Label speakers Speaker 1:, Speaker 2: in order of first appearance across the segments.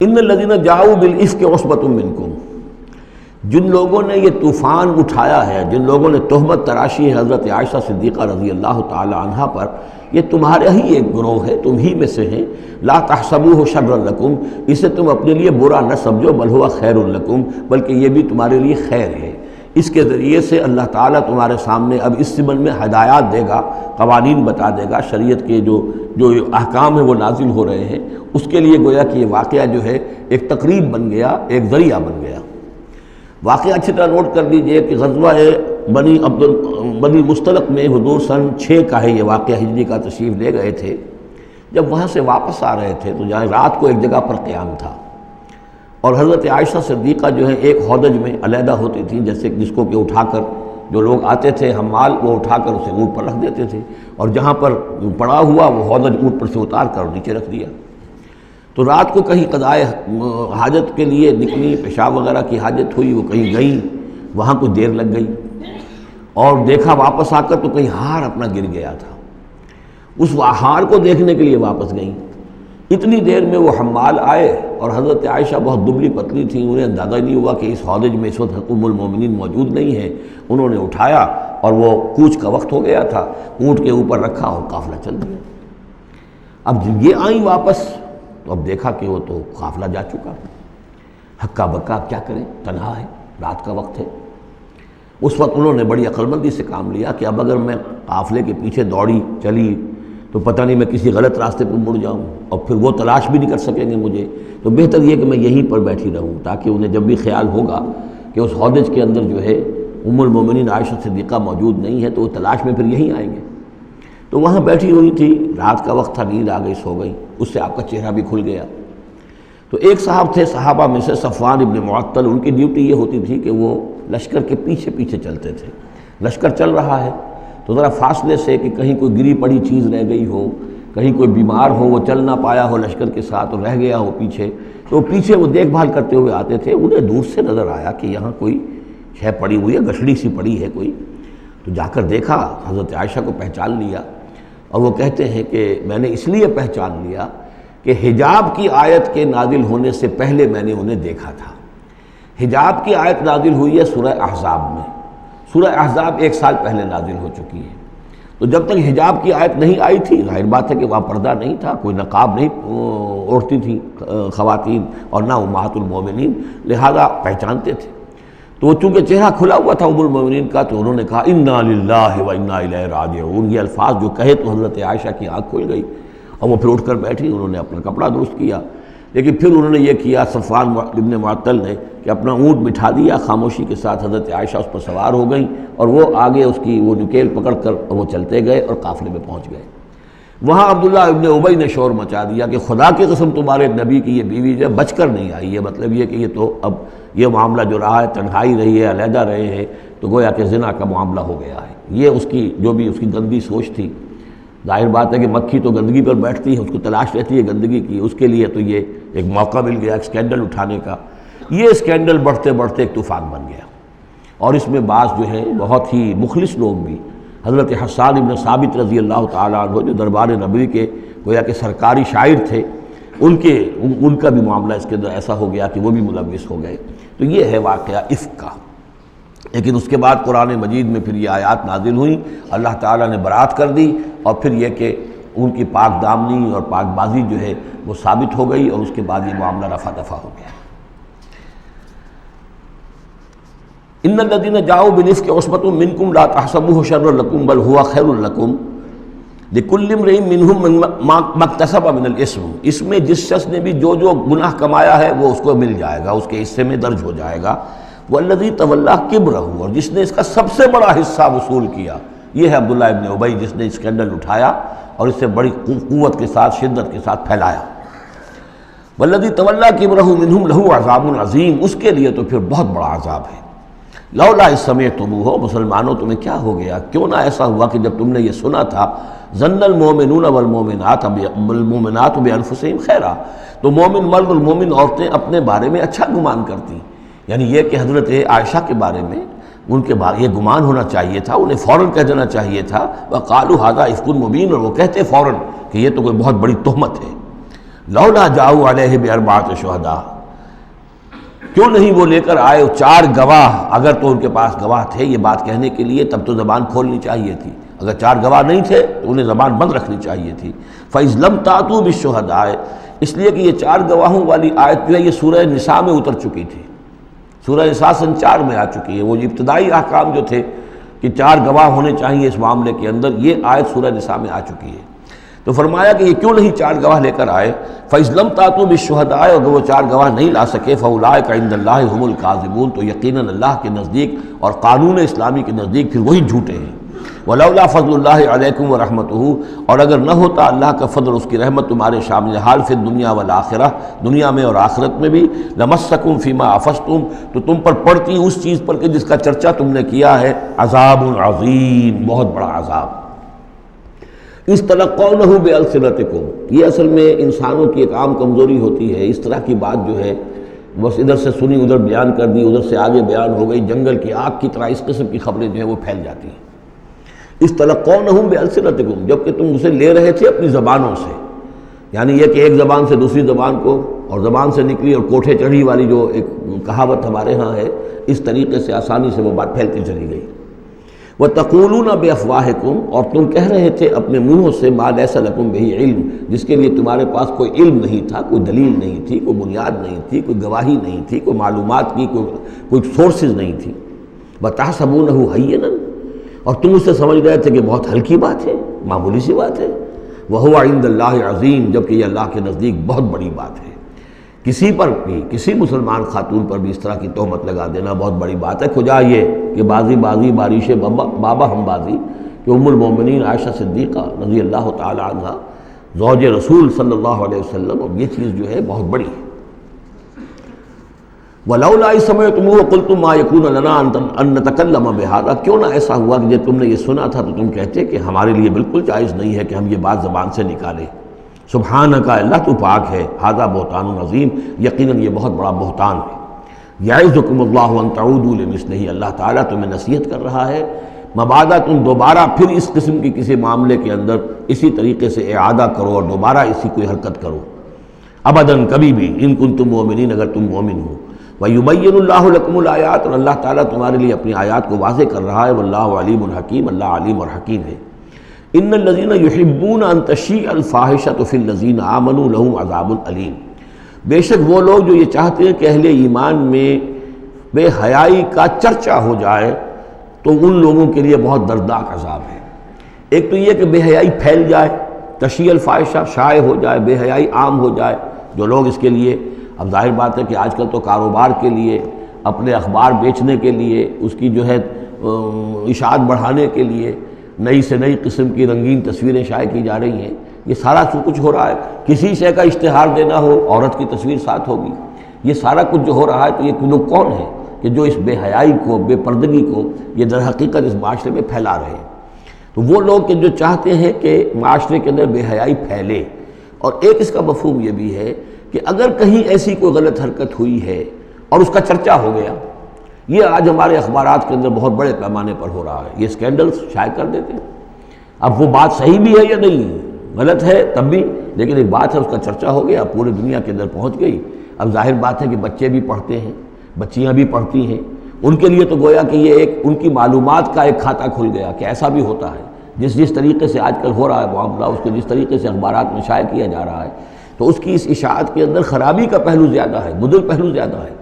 Speaker 1: ان الذین جاؤوا بالافک عصبۃ منکم، جن لوگوں نے یہ طوفان اٹھایا ہے، جن لوگوں نے تہمت تراشی ہے حضرت عائشہ صدیقہ رضی اللہ تعالی عنہا پر، یہ تمہارا ہی ایک گروہ ہے، تم ہی میں سے ہیں۔ لا تحسبوہ شرا لکم، اسے تم اپنے لیے برا نہ سمجھو، بل ہوا خیر لکم، بلکہ یہ بھی تمہارے لیے خیر ہے۔ اس کے ذریعے سے اللہ تعالیٰ تمہارے سامنے اب اس زمن میں ہدایات دے گا، قوانین بتا دے گا، شریعت کے جو احکام ہیں وہ نازل ہو رہے ہیں، اس کے لیے گویا کہ یہ واقعہ جو ہے ایک تقریب بن گیا، ایک ذریعہ بن گیا۔ واقعہ اچھی طرح نوٹ کر لیجئے کہ غزوہ بنی مستلق میں حضور سن 6 کا ہے یہ واقعہ، ہجری کا تشریف لے گئے تھے۔ جب وہاں سے واپس آ رہے تھے تو جہاں رات کو ایک جگہ پر قیام تھا، اور حضرت عائشہ صدیقہ جو ہے ایک ہودج میں علیحدہ ہوتی تھیں، جیسے جس کو کہ اٹھا کر جو لوگ آتے تھے حمال، وہ اٹھا کر اسے اونٹ پر رکھ دیتے تھے، اور جہاں پر پڑا ہوا وہ ہودج اونٹ پر سے اتار کر نیچے رکھ دیا۔ تو رات کو کہیں قضائے حاجت کے لیے نکلی، پیشاب وغیرہ کی حاجت ہوئی، وہ کہیں گئیں، وہاں کچھ دیر لگ گئی، اور دیکھا واپس آ کر تو کہیں ہار اپنا گر گیا تھا۔ اس ہار کو دیکھنے کے لیے واپس گئیں۔ اتنی دیر میں وہ حمال آئے، اور حضرت عائشہ بہت دبلی پتلی تھیں، انہیں اندازہ نہیں ہوا کہ اس ہودج میں اس وقت ام المومنین موجود نہیں ہے۔ انہوں نے اٹھایا، اور وہ کوچ کا وقت ہو گیا تھا، اونٹ کے اوپر رکھا اور قافلہ چل دیا۔ اب جب یہ آئیں واپس تو اب دیکھا کہ وہ تو قافلہ جا چکا، ہکا بکا کیا کریں، تنہا ہے، رات کا وقت ہے۔ اس وقت انہوں نے بڑی عقل مندی سے کام لیا کہ اب اگر میں قافلے کے پیچھے دوڑی چلی تو پتہ نہیں میں کسی غلط راستے پر مڑ جاؤں، اور پھر وہ تلاش بھی نہیں کر سکیں گے مجھے، تو بہتر یہ کہ میں یہیں پر بیٹھی رہوں، تاکہ انہیں جب بھی خیال ہوگا کہ اس ہودج کے اندر جو ہے ام المومنین عائشہ صدیقہ موجود نہیں ہے تو وہ تلاش میں پھر یہیں آئیں گے۔ تو وہاں بیٹھی ہوئی تھی، رات کا وقت تھا، نیند آ گئی، سو گئی، اس سے آپ کا چہرہ بھی کھل گیا۔ تو ایک صاحب تھے صحابہ میں سے صفوان ابن معطل، ان کی ڈیوٹی یہ ہوتی تھی کہ وہ لشکر کے پیچھے پیچھے چلتے تھے۔ لشکر چل رہا ہے تو ذرا فاصلے سے کہ کہیں کوئی گری پڑی چیز رہ گئی ہو، کہیں کوئی بیمار ہو، وہ چل نہ پایا ہو لشکر کے ساتھ اور رہ گیا ہو پیچھے، تو پیچھے وہ دیکھ بھال کرتے ہوئے آتے تھے۔ انہیں دور سے نظر آیا کہ یہاں کوئی شے پڑی ہوئی ہے، گٹھڑی سی پڑی ہے کوئی، تو جا کر دیکھا، حضرت عائشہ کو پہچان لیا، اور وہ کہتے ہیں کہ میں نے اس لیے پہچان لیا کہ حجاب کی آیت کے نازل ہونے سے پہلے میں نے انہیں دیکھا تھا۔ حجاب کی آیت نازل ہوئی ہے سورہ احزاب میں، سورہ احزاب 1 سال پہلے نازل ہو چکی ہے۔ تو جب تک حجاب کی آیت نہیں آئی تھی، ظاہر بات ہے کہ وہاں پردہ نہیں تھا، کوئی نقاب نہیں اوڑھتی تھی خواتین، اور نہ امہات المومنین، لہذا پہچانتے تھے۔ تو وہ چونکہ چہرہ کھلا ہوا تھا ام المومنین کا، تو انہوں نے کہا انا للہ و انا الیہ راجعون، یہ الفاظ جو کہے تو حضرت عائشہ کی آنکھ کھل گئی، اور وہ پھر اٹھ کر بیٹھی، انہوں نے اپنا کپڑا درست کیا۔ لیکن پھر انہوں نے یہ کیا صفوان ابن معطل نے کہ اپنا اونٹ بٹھا دیا، خاموشی کے ساتھ حضرت عائشہ اس پر سوار ہو گئیں، اور وہ آگے اس کی وہ نکیل پکڑ کر وہ چلتے گئے اور قافلے میں پہنچ گئے۔ وہاں عبداللہ ابن ابی نے شور مچا دیا کہ خدا کی قسم تمہارے نبی کی یہ بیوی جو بچ کر نہیں آئی ہے، مطلب یہ کہ یہ تو اب یہ معاملہ جو رہا ہے، تنہائی رہی ہے، علیحدہ رہے ہیں، تو گویا کہ زنا کا معاملہ ہو گیا ہے۔ یہ اس کی جو بھی اس کی گندی سوچ تھی، ظاہر بات ہے کہ مکھی تو گندگی پر بیٹھتی ہے، اس کو تلاش رہتی ہے گندگی کی، اس کے لیے تو یہ ایک موقع مل گیا ایک اسکینڈل اٹھانے کا۔ یہ اسکینڈل بڑھتے بڑھتے ایک طوفان بن گیا، اور اس میں بعض جو ہے بہت ہی مخلص لوگ بھی، حضرت حسان ابن ثابت رضی اللہ تعالیٰ عنہ جو دربار نبوی کے گویا کہ سرکاری شاعر تھے، ان کا بھی معاملہ اس کے اندر ایسا ہو گیا کہ وہ بھی ملوث ہو گئے۔ تو یہ ہے واقعہ افک کا۔ لیکن اس کے بعد قرآن مجید میں پھر یہ آیات نازل ہوئیں، اللہ تعالیٰ نے برات کر دی، اور پھر یہ کہ ان کی پاک دامنی اور پاک بازی جو ہے وہ ثابت ہو گئی، اور اس کے بعد یہ معاملہ رفع دفع ہو گیا۔ ان الذین جاؤوا بالافک عصبۃ منکم لا تحسبوہ شرا لکم بل ہوا خیر لکم لکل امرئ منہم ما اکتسب من الاثم، اس میں جس شخص نے بھی جو گناہ کمایا ہے وہ اس کو مل جائے گا، اس کے حصے میں درج ہو جائے گا۔ والذی تولی کبرہ، اور جس نے اس کا سب سے بڑا حصہ وصول کیا، یہ ہے عبداللہ ابن ابی، جس نے اسکینڈل اٹھایا اور اسے بڑی قوت کے ساتھ، شدت کے ساتھ پھیلایا۔ والذی تولی کبرہ منہم لہ عذاب عظیم، اس کے لیے تو پھر بہت بڑا عذاب ہے۔ لولا اذ سمعتموہ، مسلمانوں تمہیں کیا ہو گیا، کیوں نہ ایسا ہوا کہ جب تم نے یہ سنا تھا، ظن المؤمنون والمؤمنات بانفسہم خیرا، تو مومن مرد اور مومن عورتیں اپنے بارے میں اچھا گمان کرتی، یعنی یہ کہ حضرت عائشہ کے بارے میں ان کے بارے یہ گمان ہونا چاہیے تھا، انہیں فوراً کہہ دینا چاہیے تھا، وقالوا ھذا افک مبین، اور وہ کہتے فوراً کہ یہ تو کوئی بہت بڑی تہمت ہے۔ لولا جاؤ علیہ باربعۃ شہداء، کیوں نہیں وہ لے کر آئے 4 گواہ، اگر تو ان کے پاس گواہ تھے یہ بات کہنے کے لیے تب تو زبان کھولنی چاہیے تھی، اگر 4 گواہ نہیں تھے تو انہیں زبان بند رکھنی چاہیے تھی۔ فَإِذْ لَمْ تَأْتُوا بِالشُّهَدَاءِ، اس لیے کہ یہ 4 گواہوں والی آیت جو ہے یہ سورہ نساء میں اتر چکی تھی، سورہ نساء سن 4 میں آ چکی ہے۔ وہ جو ابتدائی احکام جو تھے کہ 4 گواہ ہونے چاہیے اس معاملے کے اندر، یہ آیت سورہ نساء میں آ چکی ہے۔ تو فرمایا کہ یہ کیوں نہیں 4 گواہ لے کر آئے، فَإِذْ لَمْ تَأْتُوا بِالشُّهَدَاءِ، اگر وہ 4 گواہ نہیں لا سکے فَأُولَٰئِكَ عِندَ اللَّهِ هُمُ الْكَاذِبُونَ، تو یقیناً اللہ کے نزدیک اور قانون اسلامی کے نزدیک پھر وہی جھوٹے ہیں۔ وَلَوْلَا فَضْلُ اللَّهِ عَلَيْكُمْ وَرَحْمَتُهُ، اور اگر نہ ہوتا اللہ کا فضل اور اس کی رحمت تمہارے شامل حال فی الدنیا والآخرہ، دنیا میں اور آخرت میں بھی، لَمَسَّكُمْ فِي مَا أَفَضْتُمْ، تو تم پر پڑتی اس چیز پر کہ جس کا چرچا تم نے کیا ہے، عذاب عظیم، بہت بڑا عذاب۔ اس تلقونہ بألسنتکم، یہ اصل میں انسانوں کی ایک عام کمزوری ہوتی ہے، اس طرح کی بات جو ہے بس ادھر سے سنی ادھر بیان کر دی، ادھر سے آگے بیان ہو گئی، جنگل کی آگ کی طرح اس قسم کی خبریں جو ہیں وہ پھیل جاتی ہیں۔ اس تلقونہ بألسنتکم، جبکہ تم اسے لے رہے تھے اپنی زبانوں سے، یعنی یہ کہ ایک زبان سے دوسری زبان کو، اور زبان سے نکلی اور کوٹھے چڑھی والی جو ایک کہاوت ہمارے ہاں ہے، اس طریقے سے آسانی سے وہ بات پھیلتی چلی گئی۔ وَتَقُولُونَ بِأَفْوَاهِكُمْ، اور تم کہہ رہے تھے اپنے منہوں سے مَا لَيْسَ لَكُمْ بِهِ علم، جس کے لیے تمہارے پاس کوئی علم نہیں تھا، کوئی دلیل نہیں تھی، کوئی بنیاد نہیں تھی، کوئی گواہی نہیں تھی، کوئی معلومات کی کوئی سورسز نہیں تھی۔ وَتَحْسَبُونَهُ هَيِّنًا، اور تم اسے سمجھ رہے تھے کہ بہت ہلکی بات ہے، معمولی سی بات ہے۔ وَهُوَ عِندَ اللَّهِ عَظِيمٌ، جبکہ یہ اللہ کے نزدیک بہت بڑی بات ہے۔ کسی پر بھی، کسی مسلمان خاتون پر بھی اس طرح کی تہمت لگا دینا بہت بڑی بات ہے، کجا یہ کہ بازی بارش بابا ہم بازی، کہ ام المومنین عائشہ صدیقہ رضی اللہ تعالی عنہ زوج رسول صلی اللہ علیہ وسلم، اور یہ چیز جو ہے بہت بڑی ہے۔ وَلَوْلَا إِذْ سَمِعْتُمُوهُ قُلْتُم مَّا يَكُونُ لَنَا أَن نَّتَكَلَّمَ بِهَٰذَا، کیوں نہ ایسا ہوا کہ جب تم نے یہ سنا تھا تو تم کہتے کہ ہمارے لیے بالکل جائز نہیں ہے کہ ہم یہ بات زبان سے نکالیں۔ سبحانک، اللہ تو پاک ہے، ھذا بہتان عظیم، یقیناً یہ بہت بڑا بہتان ہے۔ یعظکم اللہ ان تعودوا لمثلہ، اللہ تعالیٰ تمہیں نصیحت کر رہا ہے مبادا تم دوبارہ پھر اس قسم کی کسی معاملے کے اندر اسی طریقے سے اعادہ کرو اور دوبارہ اسی کوئی حرکت کرو، ابداً کبھی بھی، ان کنتم مؤمنین، اگر تم مومن ہو۔ وَيُبَيِّنُ اللَّهُ لَكُمُ الْآيَاتِ، اور اللہ تعالیٰ تمہارے لیے اپنی آیات کو واضح کر رہا ہے، واللہ علیم حکیم، اللہ علیم اور حکیم ہے۔ ان الذین یحبون ان تشیع الفاحشۃ فی الذین آمنوا لہم عذاب علیم، بے شک وہ لوگ جو یہ چاہتے ہیں کہ اہل ایمان میں بے حیائی کا چرچا ہو جائے تو ان لوگوں کے لیے بہت دردناک عذاب ہے۔ ایک تو یہ کہ بے حیائی پھیل جائے، تشیع الفاحشہ شائع ہو جائے، بے حیائی عام ہو جائے، جو لوگ اس کے لیے، اب ظاہر بات ہے کہ آج کل تو کاروبار کے لیے، اپنے اخبار بیچنے کے لیے، اس کی جو ہے اشاعت بڑھانے کے لیے نئی سے نئی قسم کی رنگین تصویریں شائع کی جا رہی ہیں، یہ سارا کچھ ہو رہا ہے۔ کسی شے کا اشتہار دینا ہو، عورت کی تصویر ساتھ ہوگی، یہ سارا کچھ جو ہو رہا ہے، تو یہ لوگ کون ہیں کہ جو اس بے حیائی کو، بے پردگی کو یہ در حقیقت اس معاشرے میں پھیلا رہے ہیں؟ تو وہ لوگ کہ جو چاہتے ہیں کہ معاشرے کے اندر بے حیائی پھیلے، اور ایک اس کا مفہوم یہ بھی ہے کہ اگر کہیں ایسی کوئی غلط حرکت ہوئی ہے اور اس کا چرچا ہو گیا، یہ آج ہمارے اخبارات کے اندر بہت بڑے پیمانے پر ہو رہا ہے، یہ اسکینڈلز شائع کر دیتے ہیں۔ اب وہ بات صحیح بھی ہے یا نہیں، غلط ہے تب بھی، لیکن ایک بات ہے، اس کا چرچا ہو گیا، پورے دنیا کے اندر پہنچ گئی۔ اب ظاہر بات ہے کہ بچے بھی پڑھتے ہیں، بچیاں بھی پڑھتی ہیں، ان کے لیے تو گویا کہ یہ ایک ان کی معلومات کا ایک کھاتہ کھل گیا کہ ایسا بھی ہوتا ہے، جس طریقے سے آج کل ہو رہا ہے معاملہ، اس کے جس طریقے سے اخبارات میں شائع کیا جا رہا ہے، تو اس کی اس اشاعت کے اندر خرابی کا پہلو زیادہ ہے، مضر پہلو زیادہ ہے۔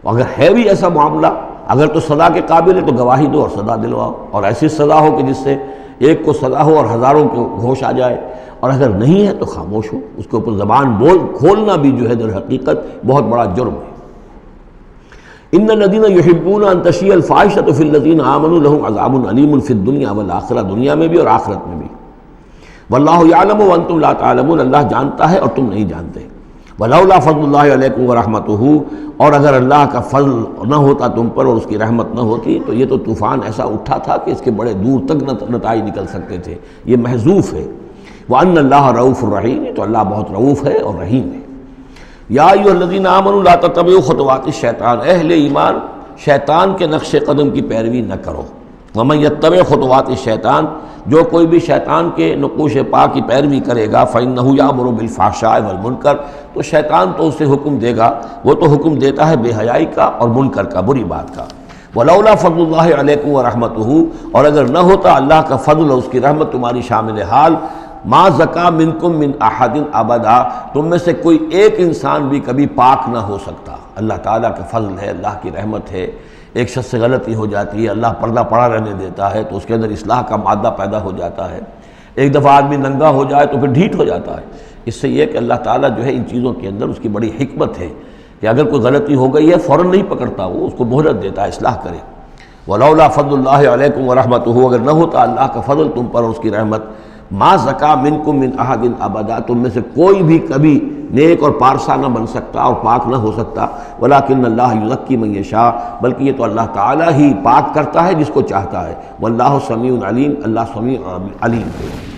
Speaker 1: اگر ہے بھی ایسا معاملہ، اگر تو سزا کے قابل ہے تو گواہی دو اور سزا دلواؤ، اور ایسی سزا ہو کہ جس سے ایک کو سزا ہو اور ہزاروں کو ہوش آ جائے، اور اگر نہیں ہے تو خاموش ہو، اس کے اوپر زبان کھولنا بھی جو ہے در حقیقت بہت بڑا جرم ہے۔ ان الذین یحبون ان تشیع الفاحشۃ فی الذین آمنوا لہم عذاب علیم فی الدنیا والآخرہ، دنیا میں بھی اور آخرت میں بھی۔ واللہ یعلم وانتم لا تعلمون، اللہ جانتا ہے اور تم نہیں جانتے۔ ولولا فضل اللہ علیکم ورحمتہ، اور اگر اللہ کا فضل نہ ہوتا تم پر اور اس کی رحمت نہ ہوتی تو یہ تو طوفان ایسا اٹھا تھا کہ اس کے بڑے دور تک نتائج نکل سکتے تھے، یہ محذوف ہے۔ وان اللہ رؤوف الرحیم، تو اللہ بہت رؤوف ہے اور رحیم ہے۔ یا ایھا الذین آمنوا لا تتبعوا خطوات الشیطان، اہل ایمان شیطان کے نقش قدم کی پیروی نہ کرو۔ ومن یتبع خطوات الشیطان، جو کوئی بھی شیطان کے نقوش پا کی پیروی کرے گا فَإِنَّهُ يَأْمُرُ بِالْفَحْشَاءِ وَالْمُنکَرِ، تو شیطان تو اسے حکم دے گا، وہ تو حکم دیتا ہے بے حیائی کا اور منکر کا، بری بات کا۔ وَلَوْلَا فَضْلُ اللَّهِ عَلَيْكُمْ وَرَحْمَتُهُ، اور اگر نہ ہوتا اللہ کا فضل اور اس کی رحمت تمہاری شامل حال، ما زکا منکم من احد ابدا، تم میں سے کوئی ایک انسان بھی کبھی پاک نہ ہو سکتا۔ اللہ تعالیٰ کا فضل ہے، اللہ کی رحمت ہے، ایک شخص سے غلطی ہو جاتی ہے، اللہ پردہ پڑا رہنے دیتا ہے تو اس کے اندر اصلاح کا مادہ پیدا ہو جاتا ہے۔ ایک دفعہ آدمی ننگا ہو جائے تو پھر ڈھیٹ ہو جاتا ہے۔ اس سے یہ کہ اللہ تعالیٰ جو ہے ان چیزوں کے اندر اس کی بڑی حکمت ہے کہ اگر کوئی غلطی ہو گئی ہے فوراً نہیں پکڑتا، وہ اس کو مہلت دیتا ہے اصلاح کرے۔ وَلَوْلَا فَضْلُ اللَّهِ عَلَيْكُمْ وَرَحْمَتُهُ، اگر نہ ہوتا اللہ کا فضل تم پر اور اس کی رحمت، ما زکا منکم من احد ابدا، تم میں سے کوئی بھی کبھی نیک اور پارسا نہ بن سکتا اور پاک نہ ہو سکتا۔ ولیکن اللہ یزکی من یشاء، بلکہ یہ تو اللہ تعالیٰ ہی پاک کرتا ہے جس کو چاہتا ہے۔ واللہ سمیع علیم، اللہ سمیع علیم ہے۔